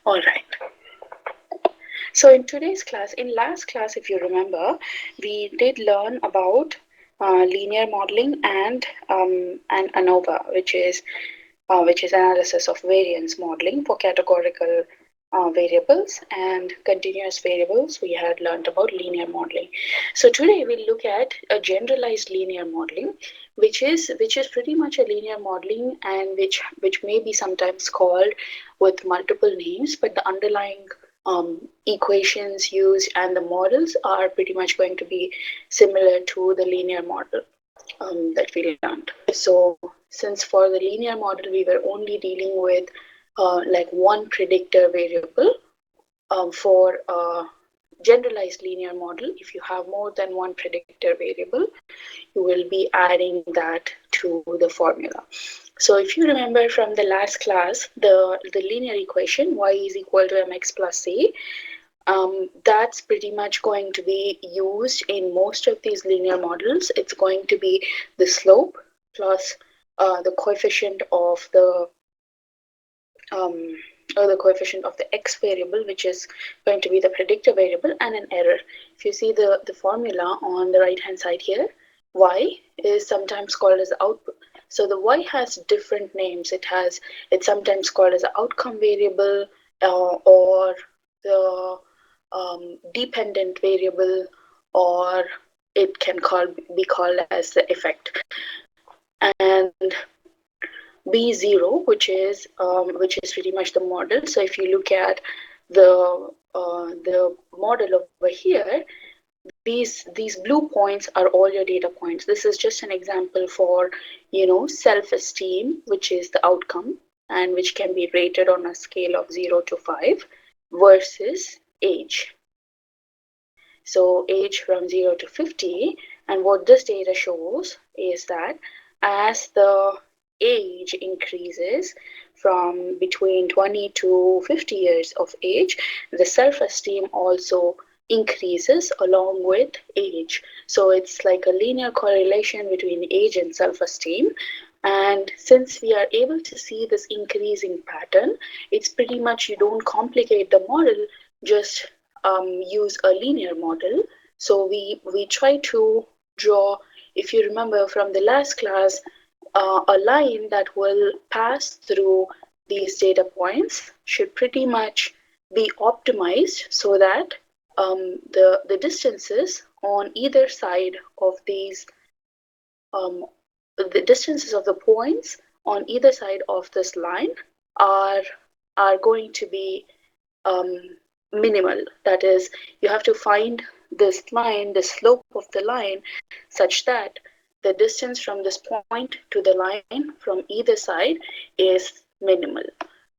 All right. So in today's class, in last class, if you remember, we did learn about linear modeling and ANOVA, which is analysis of variance modeling for categorical variables and continuous variables. We had learned about linear modeling. So today we'll look at a generalized linear modeling, which is pretty much a linear modeling, and which may be sometimes called with multiple names, but the underlying equations used and the models are pretty much going to be similar to the linear model that we learned. So, since for the linear model we were only dealing with like one predictor variable, for a generalized linear model, if you have more than one predictor variable, you will be adding that to the formula. So if you remember from the last class, the linear equation y is equal to mx plus c, that's pretty much going to be used in most of these linear models. It's going to be the slope plus the coefficient of um, the coefficient of the x variable, which is going to be the predictor variable, and an error. If you see the formula on the right hand side here, y is sometimes called as the output. So the y has different names. It's sometimes called as the outcome variable, or the dependent variable, or it can be called as the effect. And B0, which is pretty much the model. So if you look at the model over here, these blue points are all your data points. This is just an example for self-esteem, which is the outcome and which can be rated on a scale of 0 to 5, versus age. So age from 0 to 50, and what this data shows is that as the age increases from between 20 to 50 years of age, the self-esteem also increases along with age. So it's like a linear correlation between age and self-esteem. And since we are able to see this increasing pattern, it's pretty much, you don't complicate the model, just use a linear model. So we try to draw, if you remember from the last class, a line that will pass through these data points should pretty much be optimized so that the distances on either side of these, um, the distances of the points on either side of this line are are going to be um, minimal. That is, you have to find this line, the slope of the line, such that the distance from this point to the line from either side is minimal.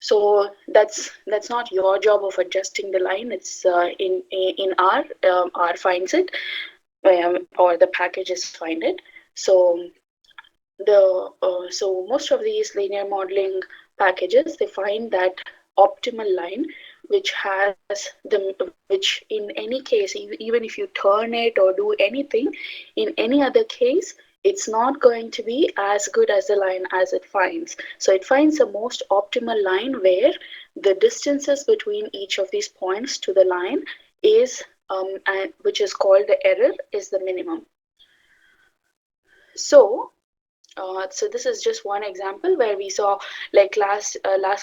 So that's not your job of adjusting the line. It's in R finds it, or the packages find it. So so most of these linear modeling packages, they find that optimal line, which has which in any case, even if you turn it or do anything, in any other case, it's not going to be as good as the line as it finds. So it finds the most optimal line where the distances between each of these points to the line is, and which is called the error, is the minimum. So this is just one example where we saw, like last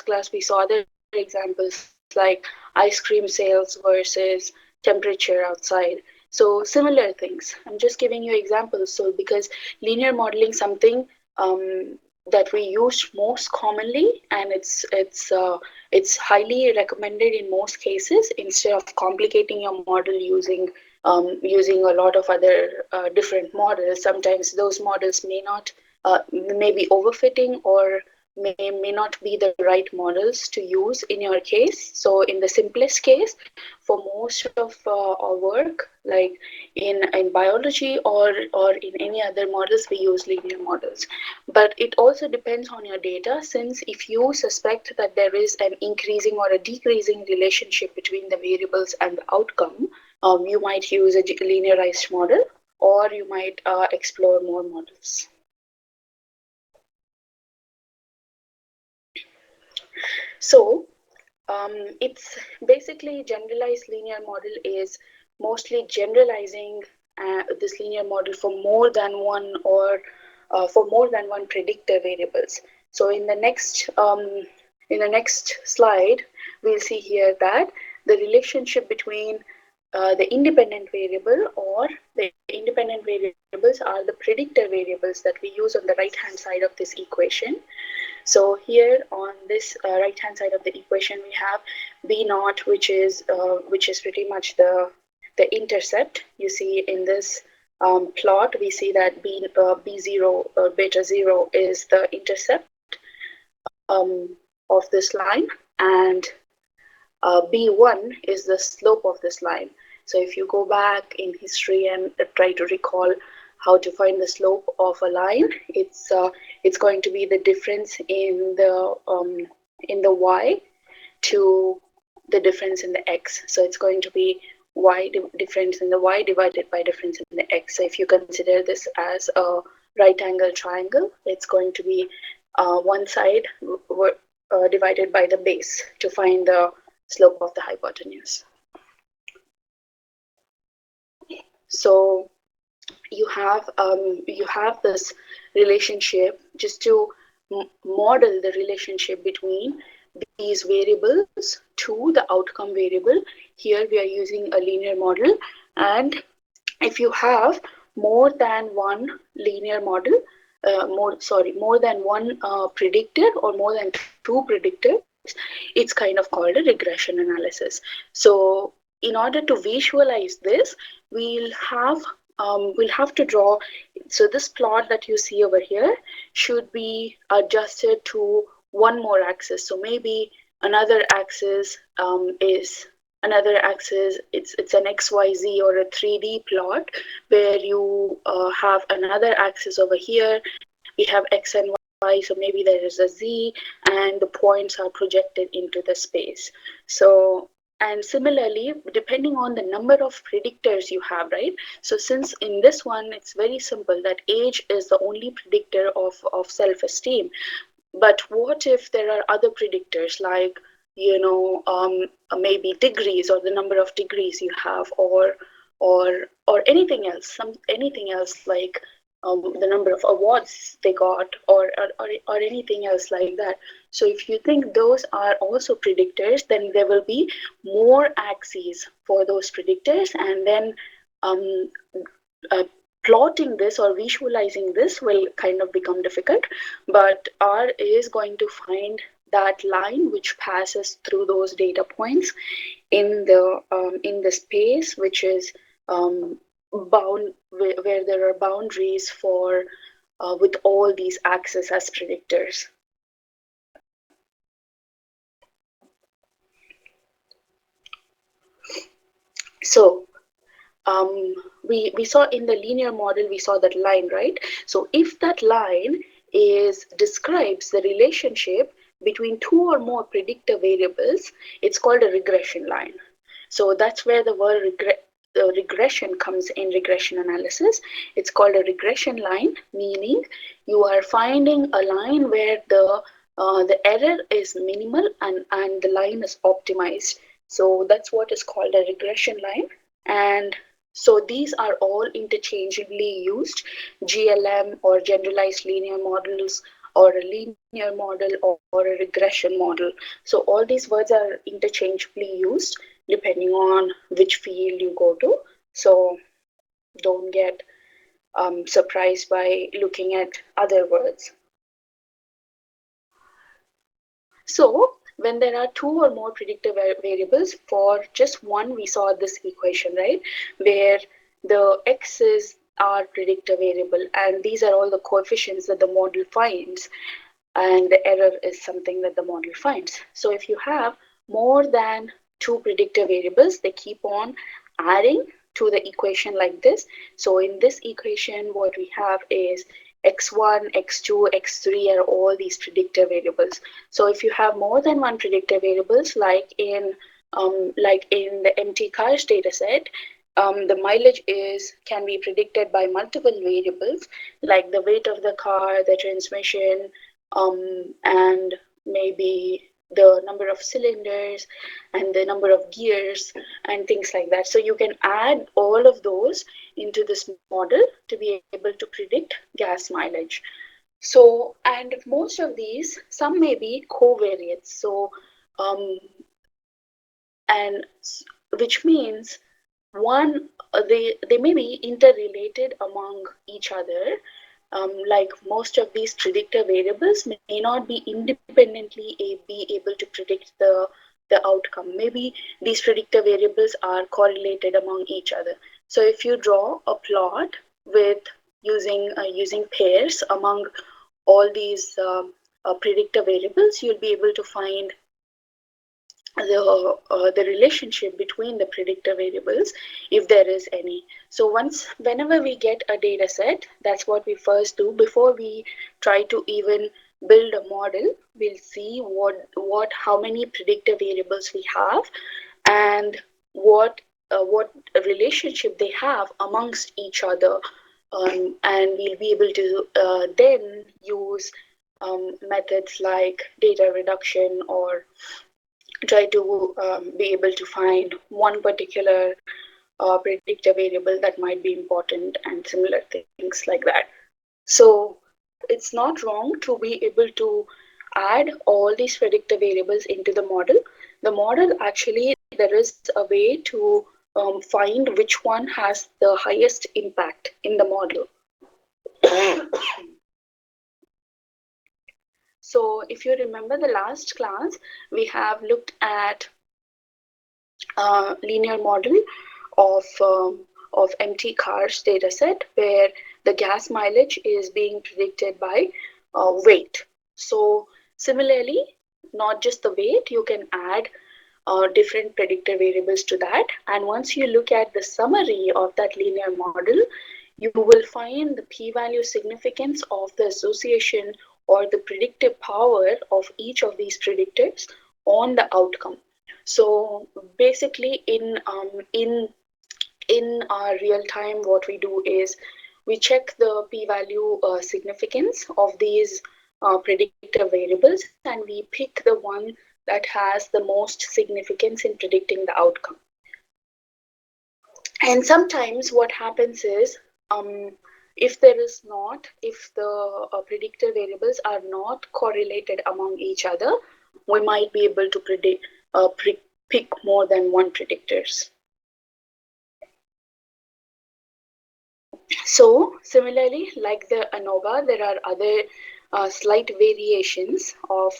class, we saw other examples like ice cream sales versus temperature outside. So similar things. I'm just giving you examples. So because linear modeling something that we use most commonly, and it's highly recommended in most cases, instead of complicating your model using a lot of other different models. Sometimes those models may be overfitting, or may not be the right models to use in your case. So in the simplest case, for most of our work, like in biology or in any other models, we use linear models. But it also depends on your data, since if you suspect that there is an increasing or a decreasing relationship between the variables and the outcome, you might use a linearized model, or you might explore more models. So It's basically generalized linear model is mostly generalizing this linear model for more than one or for more than one predictor variables. So in the next slide, we'll see here that the relationship between the independent variable or the independent variables are the predictor variables that we use on the right hand side of this equation. So here on this right hand side of the equation, we have b naught, which is pretty much the intercept. You see in this plot, we see that b0 beta 0 is the intercept of this line, and b1 is the slope of this line. So if you go back in history and try to recall how to find the slope of a line, it's going to be the difference in the y to the difference in the x. So it's going to be difference in the y divided by difference in the x. So if you consider this as a right angle triangle, it's going to be one side divided by the base to find the slope of the hypotenuse. So you have this relationship just to model the relationship between these variables to the outcome variable. Here we are using a linear model, and if you have more than one linear model, more than one predictor or more than two predictors, it's kind of called a regression analysis. So in order to visualize this, we'll have to draw. So this plot that you see over here should be adjusted to one more axis. So maybe another axis is another axis. It's an XYZ or a 3D plot where you have another axis over here. We have X and Y, so maybe there is a Z, and the points are projected into the space. So and similarly, depending on the number of predictors you have, right? So since in this one, it's very simple that age is the only predictor of self-esteem. But what if there are other predictors like, maybe degrees or the number of degrees you have, or anything else like the number of awards they got, or anything else like that. So if you think those are also predictors, then there will be more axes for those predictors, and then um, uh, plotting this or visualizing this will kind of become difficult. But R is going to find that line which passes through those data points in the space which is bound where there are boundaries for with all these axes as predictors. So we saw in the linear model, we saw that line, right? So if that line describes the relationship between two or more predictor variables, it's called a regression line. So that's where the word regression comes in regression analysis. It's called a regression line, meaning you are finding a line where the error is minimal and the line is optimized. So that's what is called a regression line. And so these are all interchangeably used, GLM or generalized linear models, or a linear model or a regression model. So all these words are interchangeably used depending on which field you go to. So don't get surprised by looking at other words. So when there are two or more predictive variables, for just one, we saw this equation, right? Where the x's are predictor variable, and these are all the coefficients that the model finds, and the error is something that the model finds. So if you have more than two predictor variables, they keep on adding to the equation like this. So in this equation, what we have is x1, x2, x3 are all these predictor variables. So if you have more than one predictor variables, like in the MT cars data set, the mileage can be predicted by multiple variables like the weight of the car, the transmission, and maybe the number of cylinders and the number of gears and things like that. So you can add all of those into this model to be able to predict gas mileage. So, and most of these, some may be covariates. So, um, and which means one, they may be interrelated among each other. Like most of these predictor variables may not be independently be able to predict the outcome. Maybe these predictor variables are correlated among each other. So if you draw a plot with using pairs among all these predictor variables, you'll be able to find the relationship between the predictor variables, if there is any. So whenever we get a data set, that's what we first do before we try to even build a model. We'll see how many predictor variables we have, and what relationship they have amongst each other, and we'll be able to then use methods like data reduction, or try to be able to find one particular predictor variable that might be important and similar things like that. So it's not wrong to be able to add all these predictor variables into the model. The model, actually, there is a way to find which one has the highest impact in the model. So if you remember the last class, we have looked at linear model of empty cars data set, where the gas mileage is being predicted by weight. So similarly, not just the weight, you can add different predictor variables to that. And once you look at the summary of that linear model, you will find the p-value significance of the association or the predictive power of each of these predictors on the outcome. So basically, in our real time, what we do is we check the p-value significance of these predictor variables, and we pick the one that has the most significance in predicting the outcome. And sometimes what happens is, if the predictor variables are not correlated among each other, we might be able to pick more than one predictors. So similarly, like the ANOVA, there are other slight variations of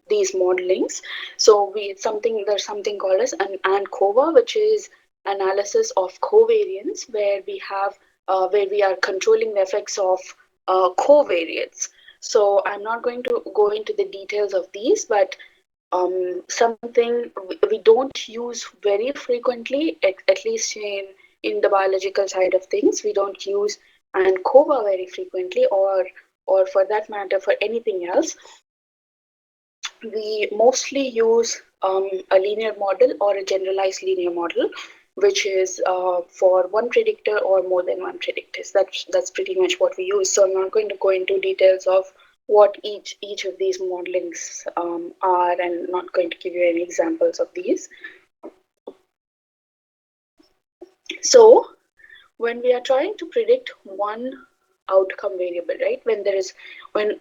these modelings. So there's something called as an ANCOVA, which is analysis of covariance, where we are controlling the effects of covariates. So I'm not going to go into the details of these, but something we don't use very frequently, at least in the biological side of things. We don't use ANCOVA very frequently, or for that matter, for anything else. We mostly use a linear model or a generalized linear model, which is for one predictor or more than one predictors. That's pretty much what we use. So I'm not going to go into details of what each of these modelings are, and not going to give you any examples of these. So when we are trying to predict one outcome variable, right? When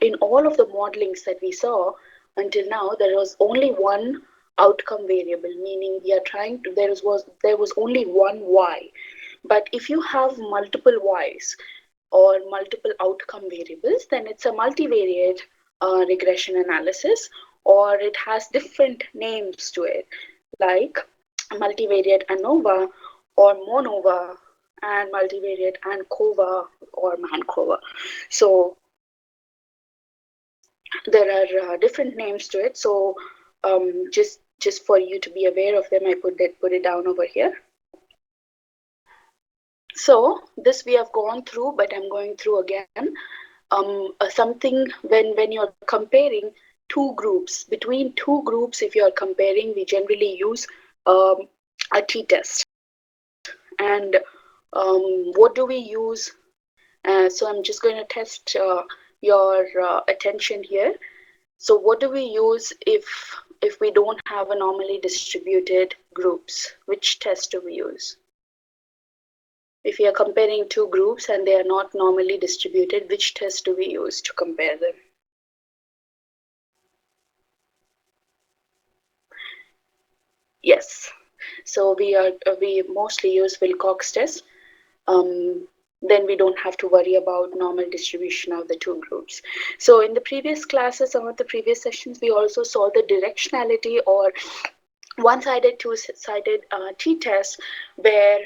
in all of the modelings that we saw until now, there was only one outcome variable, meaning we are trying to, there was only one y. But if you have multiple y's or multiple outcome variables, then it's a multivariate regression analysis, or it has different names to it, like multivariate ANOVA or MONOVA, and multivariate ANCOVA or MANCOVA. So there are different names to it. So just for you to be aware of them, I put it down over here. So this we have gone through, but I'm going through again. Something when you're comparing two groups, between two groups, if you're comparing, we generally use a t-test. And what do we use? So I'm just going to test your attention here. So what do we use if we don't have a normally distributed groups? Which test do we use? If we are comparing two groups and they are not normally distributed, which test do we use to compare them? Yes. So we mostly use Wilcox test. Then we don't have to worry about normal distribution of the two groups. So in the previous classes, some of the previous sessions, we also saw the directionality or one-sided, two-sided t-test, where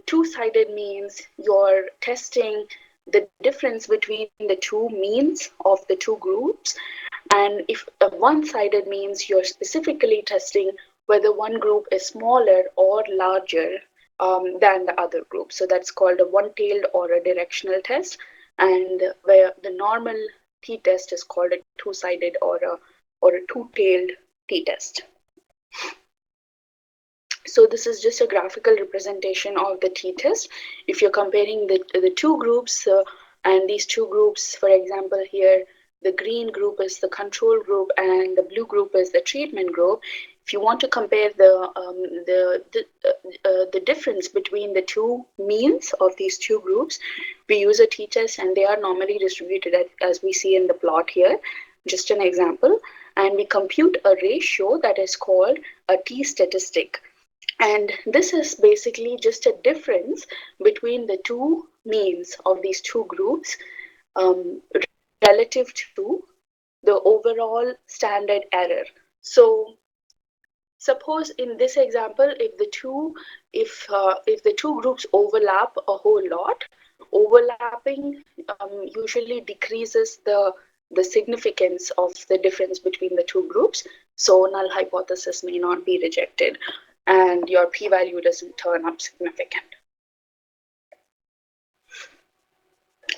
two-sided means you're testing the difference between the two means of the two groups, and if one-sided means you're specifically testing whether one group is smaller or larger than the other group. So that's called a one-tailed or a directional test, and where the normal t-test is called a two-sided or a two-tailed t-test. So this is just a graphical representation of the t-test. If you're comparing the two groups, and these two groups, for example, here, the green group is the control group and the blue group is the treatment group. If you want to compare the difference between the two means of these two groups, we use a t-test, and they are normally distributed as we see in the plot here. Just an example. And we compute a ratio that is called a t-statistic. And this is basically just a difference between the two means of these two groups relative to the overall standard error. So suppose in this example, if the two groups overlap a whole lot, overlapping usually decreases the significance of the difference between the two groups. So null hypothesis may not be rejected, and your p-value doesn't turn up significant.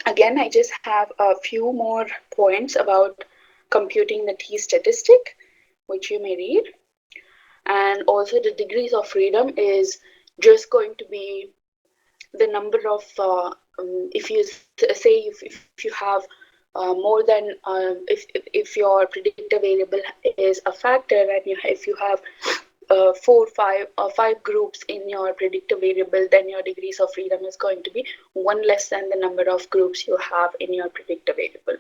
Again, I just have a few more points about computing the t-statistic, which you may read. And also the degrees of freedom is just going to be the number of, if you say if you have more than, if your predictor variable is a factor, and if you have five groups in your predictor variable, then your degrees of freedom is going to be one less than the number of groups you have in your predictor variable.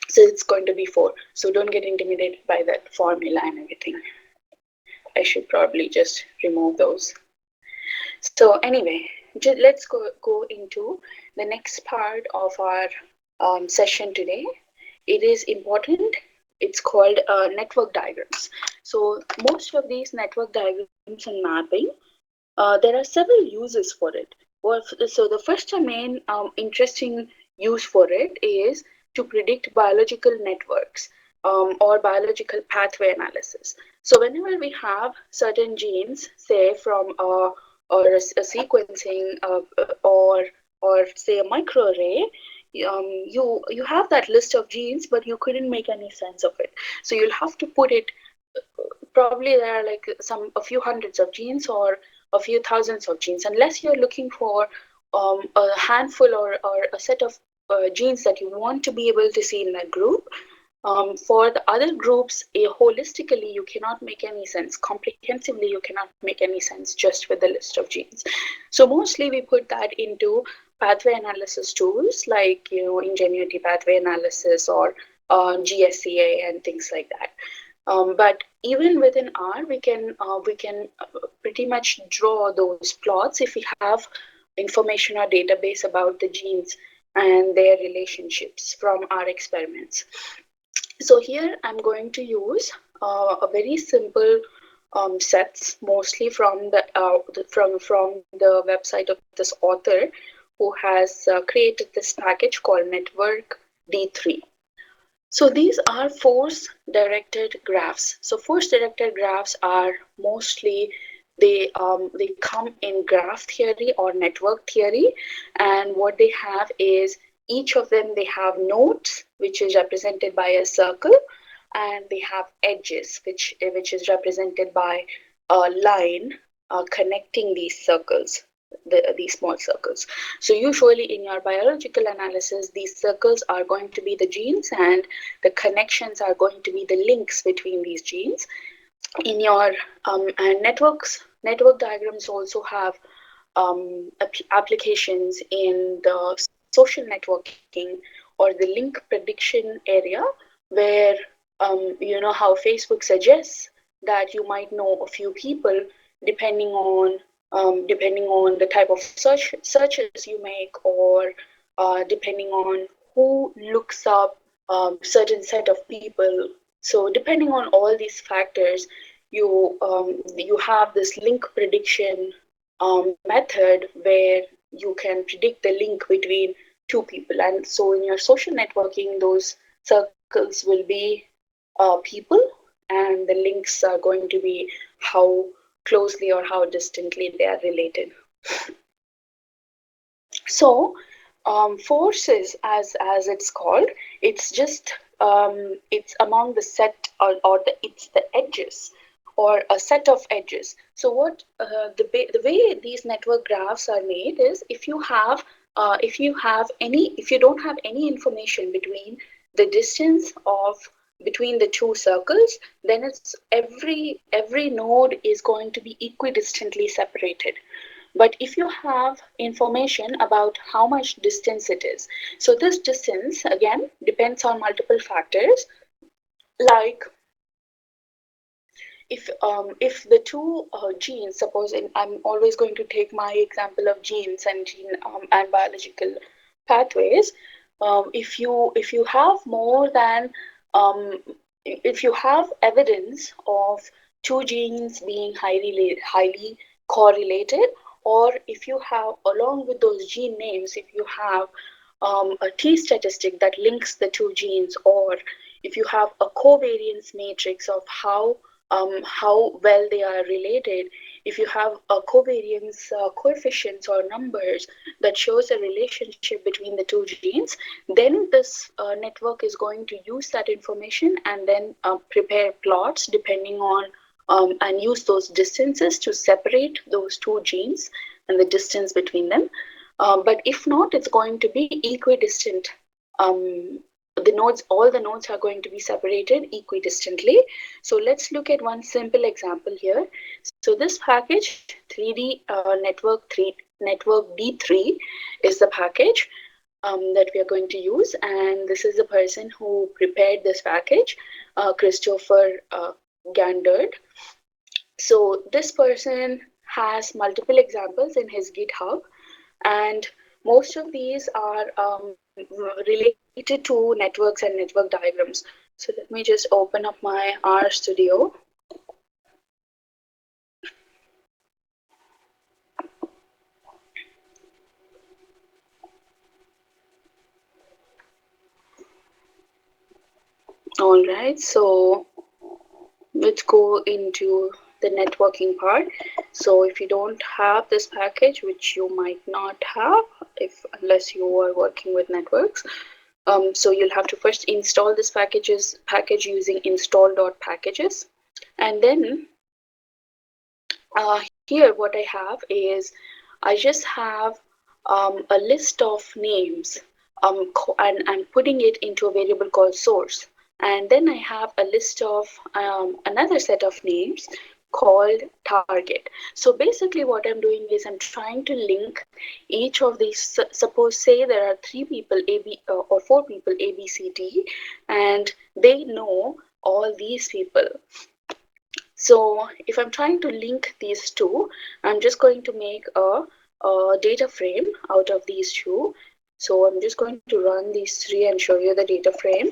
So it's going to be 4. So don't get intimidated by that formula and everything. I should probably just remove those. So anyway, let's go into the next part of our session today. It is important. It's called network diagrams. So most of these network diagrams and mapping, there are several uses for it. Well, so the first and main interesting use for it is to predict biological networks or biological pathway analysis. So whenever we have certain genes, say from a sequencing or say a microarray, you have that list of genes, but you couldn't make any sense of it. So you'll have to put it. Probably there are like a few hundreds of genes or a few thousands of genes, unless you're looking for a handful or a set of genes that you want to be able to see in that group. For the other groups, holistically, you cannot make any sense. Comprehensively, you cannot make any sense just with the list of genes. So mostly we put that into pathway analysis tools like, Ingenuity pathway analysis or GSCA and things like that. But even within R, we can pretty much draw those plots if we have information or database about the genes and their relationships from our experiments. So here I'm going to use a very simple sets, mostly from the website of this author who has created this package called Network D3. So these are force-directed graphs. So force-directed graphs are mostly, they come in graph theory or network theory, and what they have is each of them, they have nodes, which is represented by a circle, and they have edges, which is represented by a line connecting these circles. these small circles. So usually in your biological analysis, these circles are going to be the genes, and the connections are going to be the links between these genes. In your and network diagrams also have applications in the social networking or the link prediction area, where how Facebook suggests that you might know a few people depending on the type of searches you make, or depending on who looks up certain set of people. So depending on all these factors, you have this link prediction method where you can predict the link between two people. And so in your social networking, those circles will be people, and the links are going to be how closely or how distantly they are related. So forces, as it's called, it's just it's among the set, it's the edges, or a set of edges. So what the way these network graphs are made is, if you don't have any information between the distance of between the two circles, then it's every node is going to be equidistantly separated. But if you have information about how much distance it is, so this distance again depends on multiple factors, like if the two genes, suppose I'm always going to take my example of genes and and biological pathways. If you have more than if you have evidence of two genes being highly correlated, or if you have, along with those gene names, if you have a T statistic that links the two genes, or if you have a covariance matrix of how well they are related, if you have a covariance coefficients or numbers that shows a relationship between the two genes, then this network is going to use that information and then prepare plots depending on and use those distances to separate those two genes and the distance between them. But if not, it's going to be equidistant. All the nodes are going to be separated equidistantly. So let's look at one simple example here. So this package 3D network D3 is the package that we are going to use, and this is the person who prepared this package, Christopher Gandard. So this person has multiple examples in his GitHub, and most of these are related to networks and network diagrams. So let me just open up my RStudio. All right, so let's go into the networking part. So if you don't have this package, which you might not have unless you are working with networks, so you'll have to first install this package using install.packages. And then here what I have is, I just have a list of names, and I'm putting it into a variable called source. And then I have a list of another set of names called target. So basically what I'm doing is I'm trying to link each of these. Suppose say there are 3 people or 4 people A, B, C, D, and they know all these people. So if I'm trying to link these two, I'm just going to make a data frame out of these two. So I'm just going to run these 3 and show you the data frame.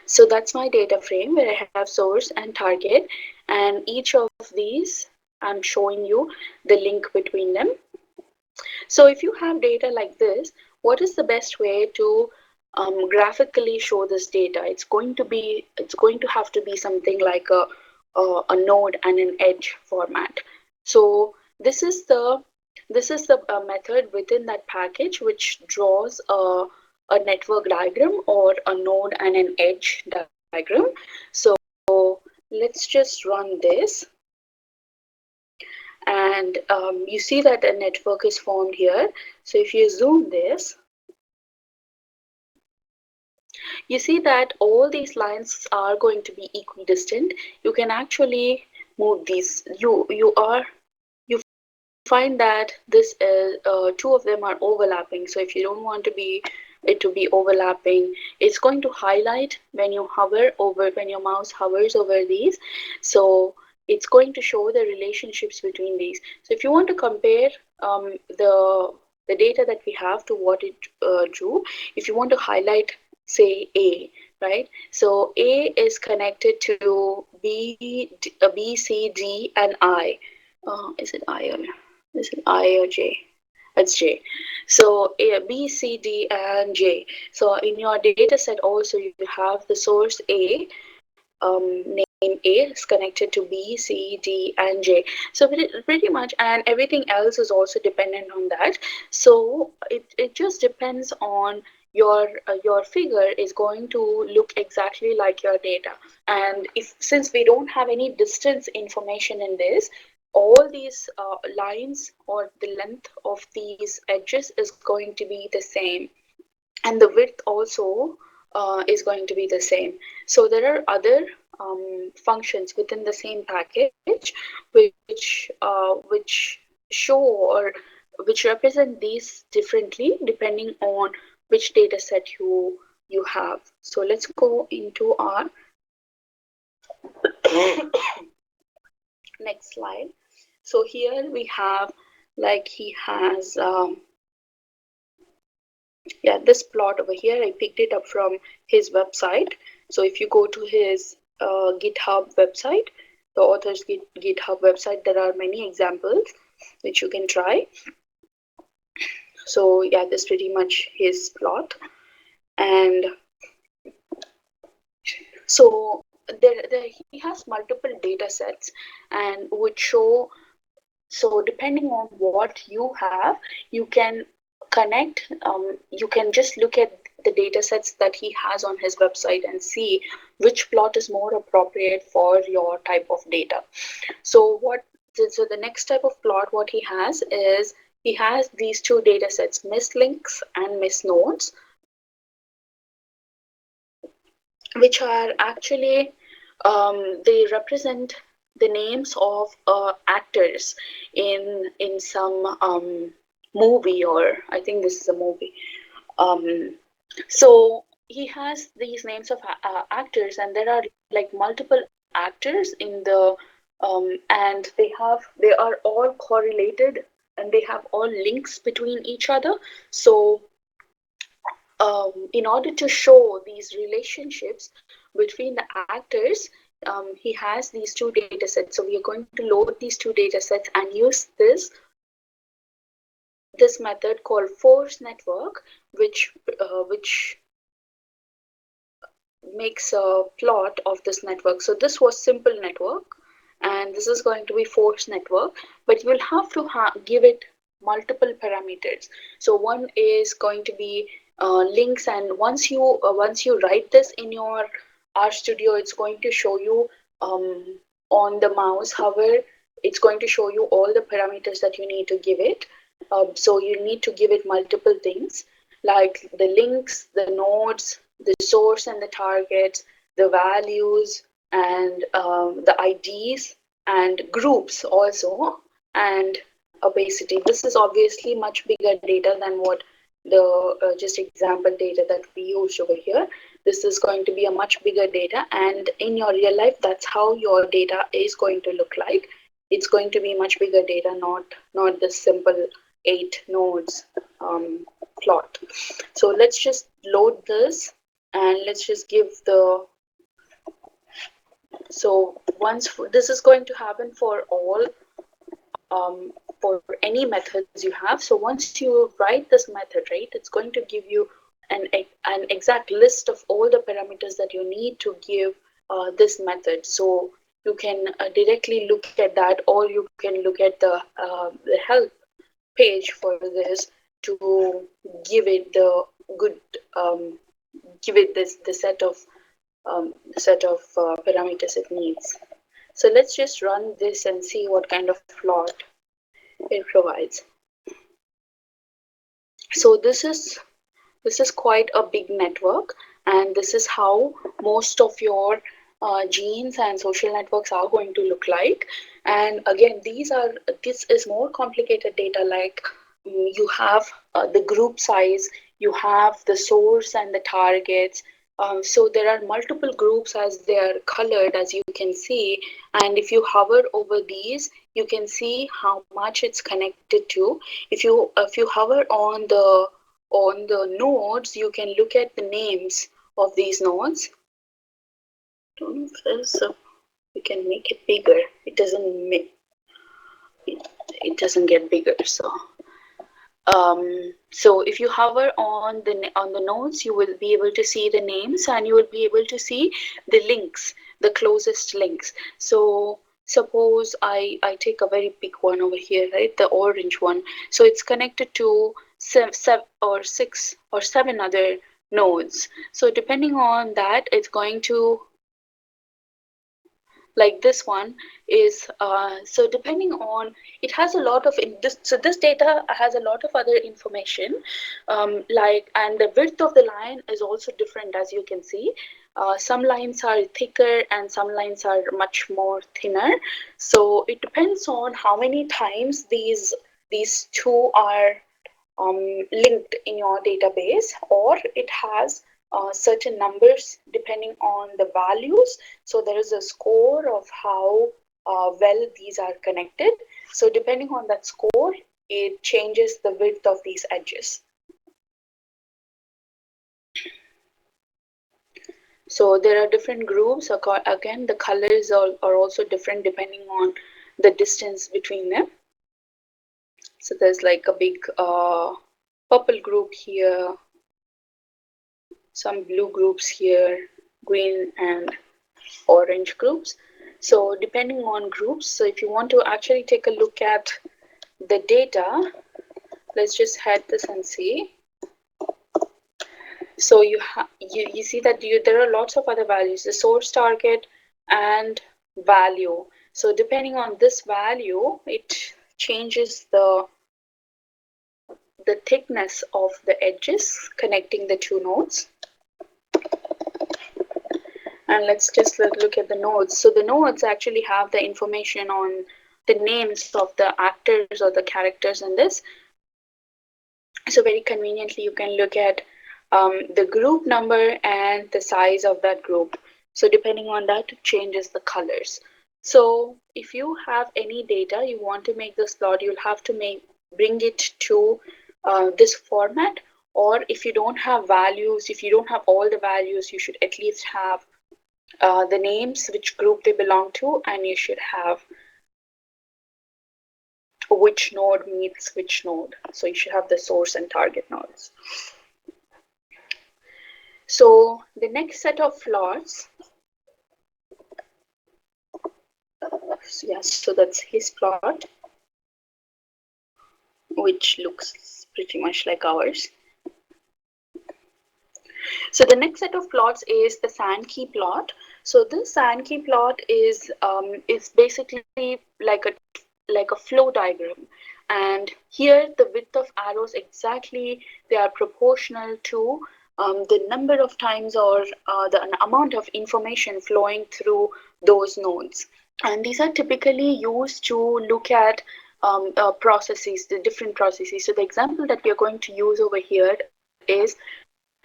So that's my data frame where I have source and target, and each of these I'm showing you the link between them. So if you have data like this, what is the best way to graphically show this data? It's going to have to be something like a node and an edge format. So this is the method within that package which draws a network diagram or a node and an edge diagram. So let's just run this. And you see that a network is formed here. So if you zoom this, you see that all these lines are going to be equidistant. You can actually move these. You find that this is two of them are overlapping. So if you don't want to be it to be overlapping, it's going to highlight when you hover over, when your mouse hovers over these. So it's going to show the relationships between these. So if you want to compare the data that we have to what it drew, if you want to highlight, say, A, right? So A is connected to B, C, D, and I. Is it I or is it I or J? It's J. So A, B, C, D, and J. So in your data set also you have the source A, name A is connected to B, C, D, and J. So pretty much, and everything else is also dependent on that. So it just depends on your figure is going to look exactly like your data. And if since we don't have any distance information in this, all these lines or the length of these edges is going to be the same, and the width also is going to be the same. So there are other functions within the same package which show or which represent these differently depending on which data set you have. So let's go into our next slide. So here we have, like, he has yeah, this plot over here, I picked it up from his website. So if you go to his GitHub website, the author's GitHub website, there are many examples which you can try. So yeah, this is pretty much his plot. And so he has multiple data sets and would show. So depending on what you have, you can connect, you can just look at the data sets that he has on his website and see which plot is more appropriate for your type of data. So so the next type of plot, what he has is, he has these two data sets, mislinks and misnodes, which are actually, they represent the names of actors in some movie, or I think this is a movie. Um, so he has these names of actors, and there are like multiple actors in the and they are all correlated, and they have all links between each other. So in order to show these relationships between the actors, he has these two data sets. So we are going to load these two data sets and use this method called force network, which makes a plot of this network. So this was simple network, and this is going to be force network, but you will have to give it multiple parameters. So one is going to be links, and once you write this in your RStudio, it's going to show you on the mouse hover, it's going to show you all the parameters that you need to give it. So you need to give it multiple things like the links, the nodes, the source and the targets, the values, and the IDs, and groups also, and opacity. This is obviously much bigger data than what the just example data that we used over here. This is going to be a much bigger data, and in your real life, that's how your data is going to look like. It's going to be much bigger data, not this simple 8 nodes plot. So let's just load this, and let's just give the, so once this is going to happen for all, for any methods you have. So once you write this method, right, it's going to give you an exact list of all the parameters that you need to give this method. So you can directly look at that, or you can look at the help page for this to give it the good, give it this the set of set of parameters it needs. So let's just run this and see what kind of plot it provides. So this is quite a big network, and this is how most of your genes and social networks are going to look like. And again, this is more complicated data, like you have the group size, you have the source and the targets. So there are multiple groups as they are colored, as you can see. And if you hover over these, you can see how much it's connected to. If you hover on the nodes, you can look at the names of these nodes. Don't know if there's we can make it bigger. It doesn't get bigger. So if you hover on the nodes, you will be able to see the names, and you will be able to see the links, the closest links. So suppose I take a very big one over here, right? The orange one. So it's connected to six or seven other nodes. So depending on that, it's going to, like this one is so depending on, it has a lot of this data has a lot of other information, like, and the width of the line is also different, as you can see. Some lines are thicker and some lines are much more thinner, so it depends on how many times these two are linked in your database, or it has certain numbers depending on the values. So there is a score of how well these are connected. So depending on that score, it changes the width of these edges. So there are different groups. Again, the colors are also different depending on the distance between them. So there's like a big purple group here, some blue groups here, green and orange groups. So depending on groups, so if you want to actually take a look at the data, let's just head this and see. So you see that there are lots of other values, the source, target, and value. So depending on this value, it changes the thickness of the edges connecting the two nodes. And let's just look at the nodes. So the nodes actually have the information on the names of the actors or the characters in this. So very conveniently, you can look at the group number and the size of that group. So depending on that, it changes the colors. So if you have any data, you want to make this plot, you'll have to bring it to this format. Or if you don't have values, if you don't have all the values, you should at least have the names, which group they belong to, and you should have which node meets which node. So you should have the source and target nodes. So the next set of plots, yes, so that's his plot, which looks pretty much like ours. So the next set of plots is the Sankey plot. So this Sankey plot is basically like a flow diagram, and here the width of arrows exactly, they are proportional to the number of times or the amount of information flowing through those nodes. And these are typically used to look at processes, the different processes. So the example that we are going to use over here is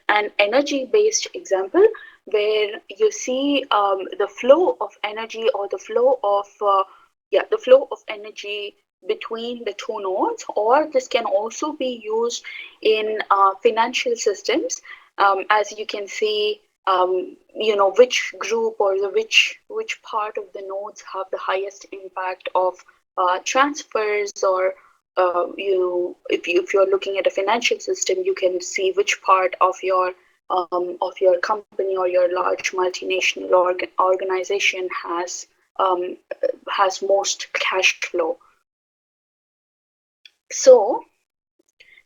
an energy-based example, where you see the flow of energy, or the flow of energy between the two nodes. Or this can also be used in financial systems, as you can see, which group or which part of the nodes have the highest impact of transfers, or if you're looking at a financial system, you can see which part of your company or your large multinational organization has most cash flow. So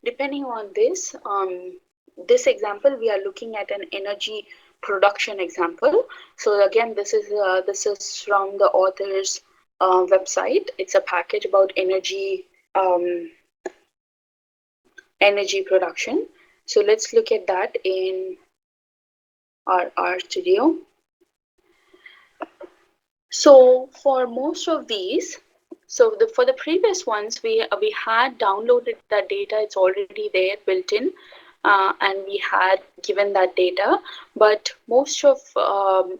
depending on this example, we are looking at an energy production example. So again, this is from the author's website. It's a package about energy production. So let's look at that in our RStudio. So for most of these, for the previous ones, we had downloaded that data. It's already there built in, and we had given that data. But most of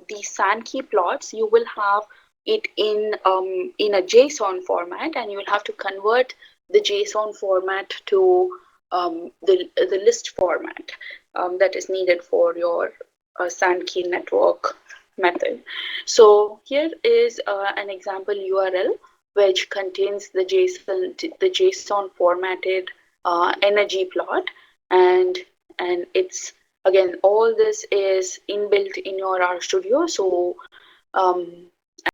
these Sankey plots, you will have it in a JSON format, and you will have to convert the JSON format to the list format that is needed for your Sankey network method. So here is an example URL which contains the JSON formatted energy plot, and it's again, all this is inbuilt in your RStudio. So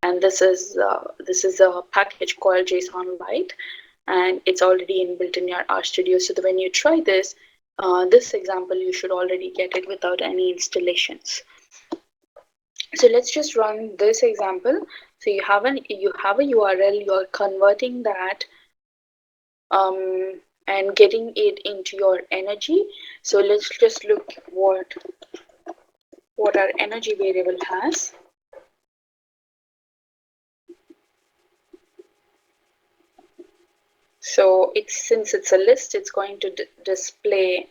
and this is a package called JSON Lite, and it's already inbuilt in your RStudio. So that when you try this example, you should already get it without any installations. So let's just run this example. So you have a URL, you're converting that and getting it into your energy. So let's just look what our energy variable has. So since it's a list, it's going to display.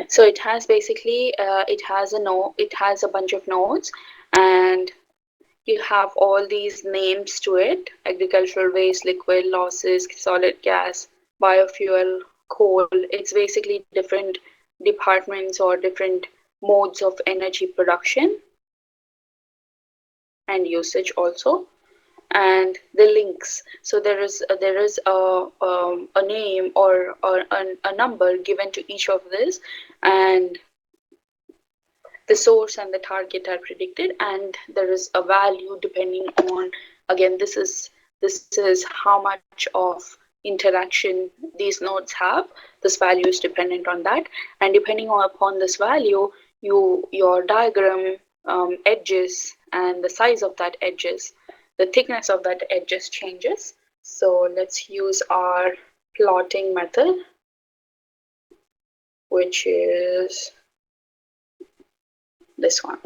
So it has basically it has a bunch of nodes, and you have all these names to it: agricultural waste, liquid, losses, solid gas, biofuel, coal. It's basically different departments or different modes of energy production and usage also. And the links. So there is a name or a number given to each of this, and the source and the target are predicted, and there is a value depending on, again, this is how much of interaction these nodes have. This value is dependent on that, and depending upon this value, your diagram edges and the size of that edges, the thickness of that edges changes. So let's use our plotting method, which is this one,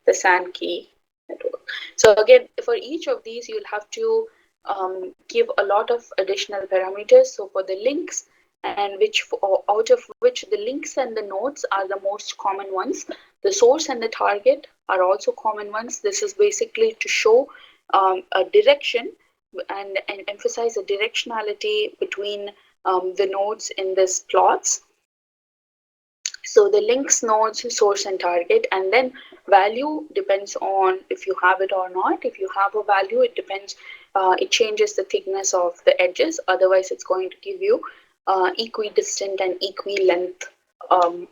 the Sankey network. So again, for each of these, you'll have to give a lot of additional parameters. So for the links, and out of which the links and the nodes are the most common ones. The source and the target are also common ones. This is basically to show a direction and emphasize a directionality between the nodes in this plots. So the links, nodes, source, and target, and then value depends on if you have it or not. If you have a value, it depends. It changes the thickness of the edges. Otherwise, it's going to give you equidistant and equi-length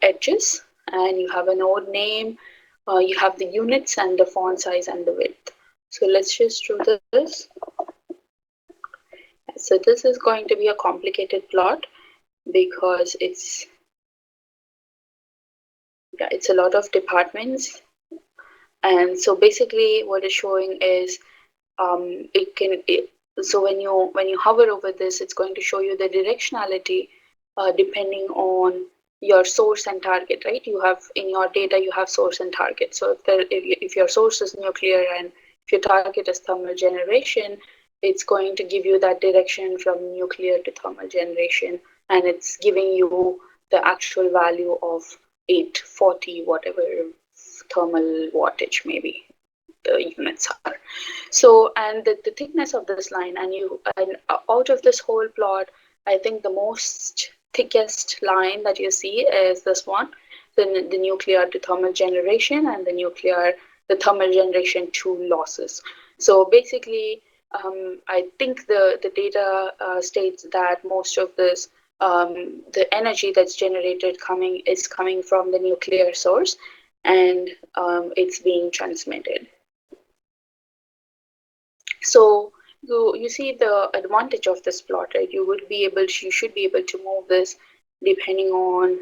edges. And you have a node name. You have the units and the font size and the width. So let's just do this. So this is going to be a complicated plot because it's a lot of departments. And so basically what it's showing is so when you hover over this, it's going to show you the directionality depending on your source and target, right? You have in your data, you have source and target. So if your source is nuclear and if your target is thermal generation, it's going to give you that direction from nuclear to thermal generation, and it's giving you the actual value of 840 whatever thermal wattage maybe the units are. So, and the thickness of this line, and out of this whole plot, I think the most thickest line that you see is this one, the nuclear to thermal generation, and the thermal generation to losses. So basically, I think the data states that most of this the energy that's generated is coming from the nuclear source, and it's being transmitted. So you see the advantage of this plot, right? You should be able to move this depending on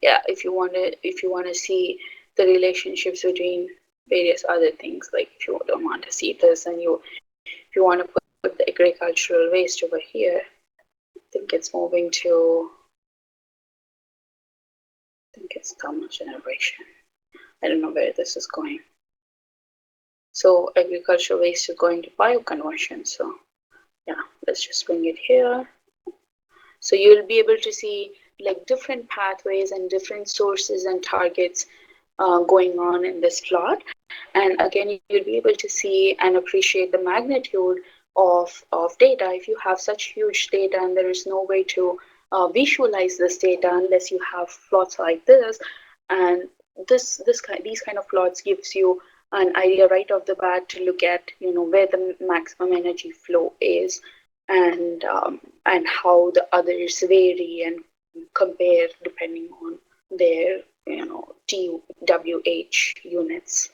yeah, if you want to see the relationships between various other things, like if you don't want to see this, and if you want to put the agricultural waste over here, I think it's moving to, I think it's thermal generation. I don't know where this is going. So agricultural waste is going to bioconversion. So yeah, let's just bring it here. So you'll be able to see like different pathways and different sources and targets going on in this plot. And again, you'll be able to see and appreciate the magnitude of data. If you have such huge data and there is no way to visualize this data unless you have plots like this, and these kind of plots gives you an idea right off the bat to look at, where the maximum energy flow is, and how the others vary and compare depending on their TWH units.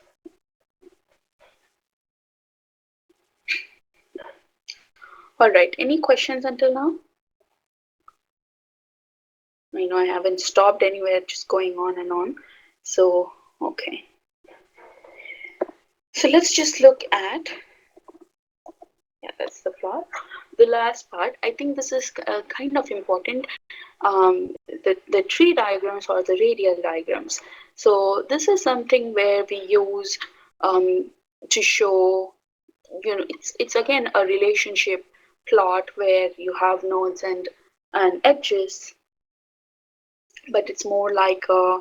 All right, any questions until now? I know I haven't stopped anywhere, just going on and on. So, okay. So let's just look at, yeah, that's the plot. The last part, I think this is kind of important, the tree diagrams or the radial diagrams. So this is something where we use to show, it's again a relationship plot where you have nodes and edges, but it's more like a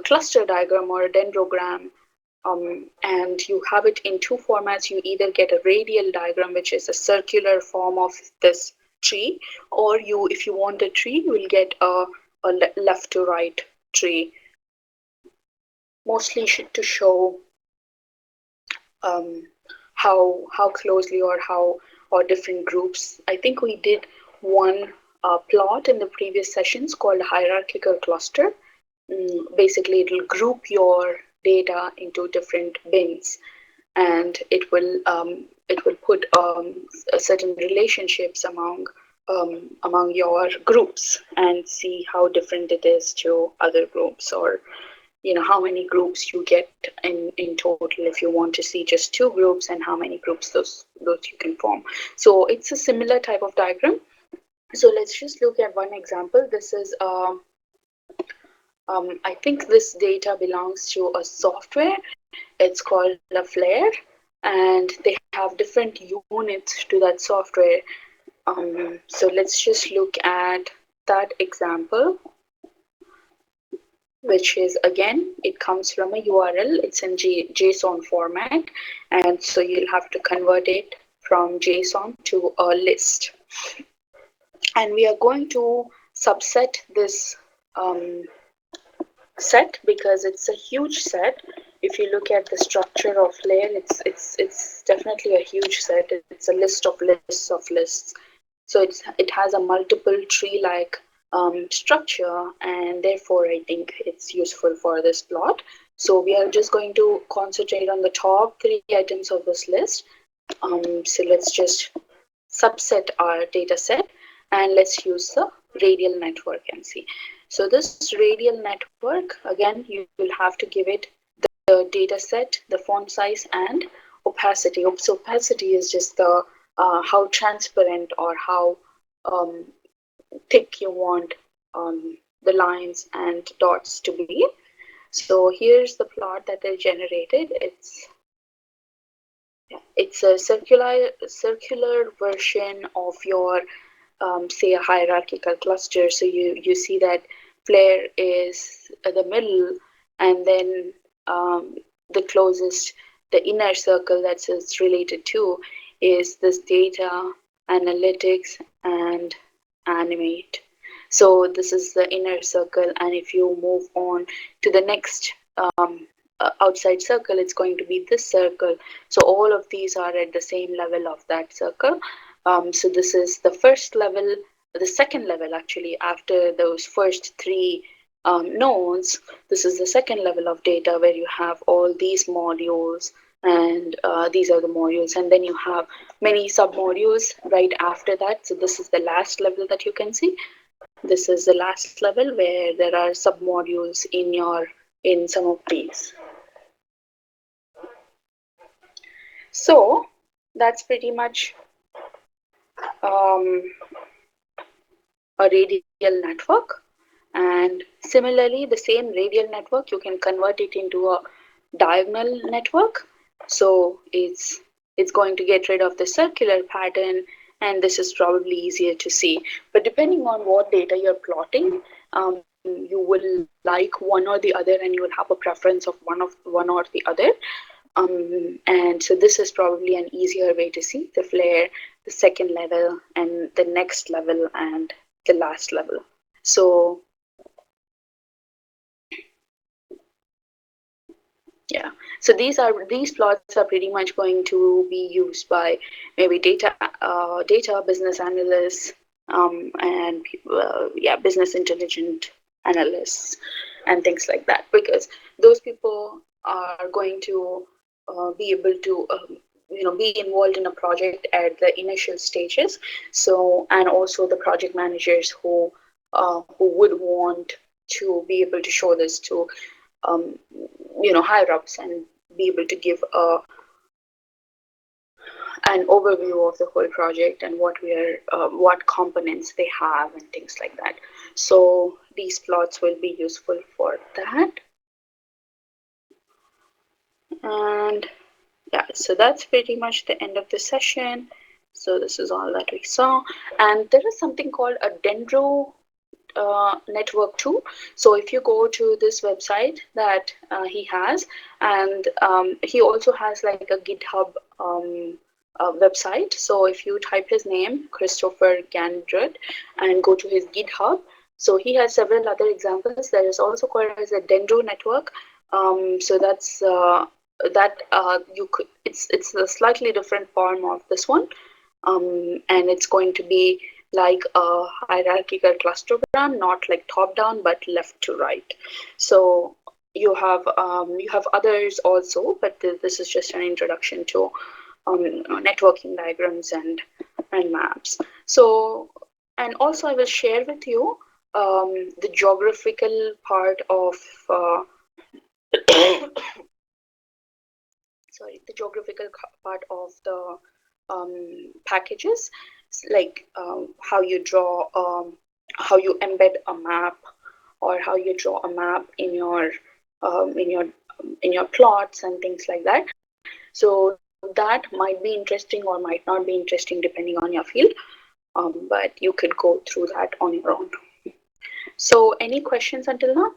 cluster diagram or a dendrogram. And you have it in two formats. You either get a radial diagram, which is a circular form of this tree, or if you want a tree, you will get a left to right tree, mostly to show how closely or different groups. I think we did one plot in the previous sessions called hierarchical cluster. Basically, it'll group your data into different bins, and it will put certain relationships among your groups and see how different it is to other groups, or how many groups you get in total if you want to see just two groups, and how many groups those you can form. So it's a similar type of diagram. So let's just look at one example. This is I think this data belongs to a software. It's called a Flare, and they have different units to that software. So let's just look at that example, which is, again, it comes from a URL. It's in JSON format, and so you'll have to convert it from JSON to a list. And we are going to subset this set because it's a huge set. If you look at the structure of Flare, it's definitely a huge set. It's a list of lists of lists. So it has a multiple tree-like structure, and therefore I think it's useful for this plot. So we are just going to concentrate on the top 3 items of this list. So let's just subset our data set, and let's use the radial network and see. So this radial network, again, you will have to give it the data set, the font size, and opacity. So opacity is just the how transparent or how thick you want the lines and dots to be. So here's the plot that I generated. It's a circular version of your say a hierarchical cluster. So you see that Flare is at the middle, and then the closest, the inner circle that it's related to is this data, analytics, and animate. So this is the inner circle, and if you move on to the next outside circle, it's going to be this circle. So all of these are at the same level of that circle. So this is the first level, the second level actually, after those first 3 nodes. This is the second level of data where you have all these modules, and these are the modules, and then you have many submodules right after that. So this is the last level that you can see. This is the last level where there are submodules in some of these. So that's pretty much um, a radial network. And similarly, the same radial network, you can convert it into a diagonal network. So it's going to get rid of the circular pattern, and this is probably easier to see. But depending on what data you're plotting, you will like one or the other, and you will have a preference of one or the other. And so this is probably an easier way to see the flare, the second level, and the next level, and the last level. So yeah, so these plots are pretty much going to be used by maybe data business analysts, and yeah, business intelligent analysts and things like that, because those people are going to be able to be involved in a project at the initial stages. So, and also the project managers who would want to be able to show this to um, higher ups and be able to give an overview of the whole project and what components they have and things like that. So these plots will be useful for that. And yeah, so that's pretty much the end of the session. So this is all that we saw. And there is something called a dendro network too. So if you go to this website that he has, and he also has like a GitHub website. So if you type his name, Christopher Gandrud, and go to his GitHub, so he has several other examples. There is also called as a Dendro network. So that's you could it's a slightly different form of this one, and it's going to be like a hierarchical clustergram, not like top down, but left to right. So you have others also, but this is just an introduction to networking diagrams and maps. So, and also I will share with you the geographical part of the geographical part of the packages, like how you embed a map, or how you draw a map in your um, in your in your plots and things like that. So that might be interesting or might not be interesting depending on your field, but you could go through that on your own. So any questions until now?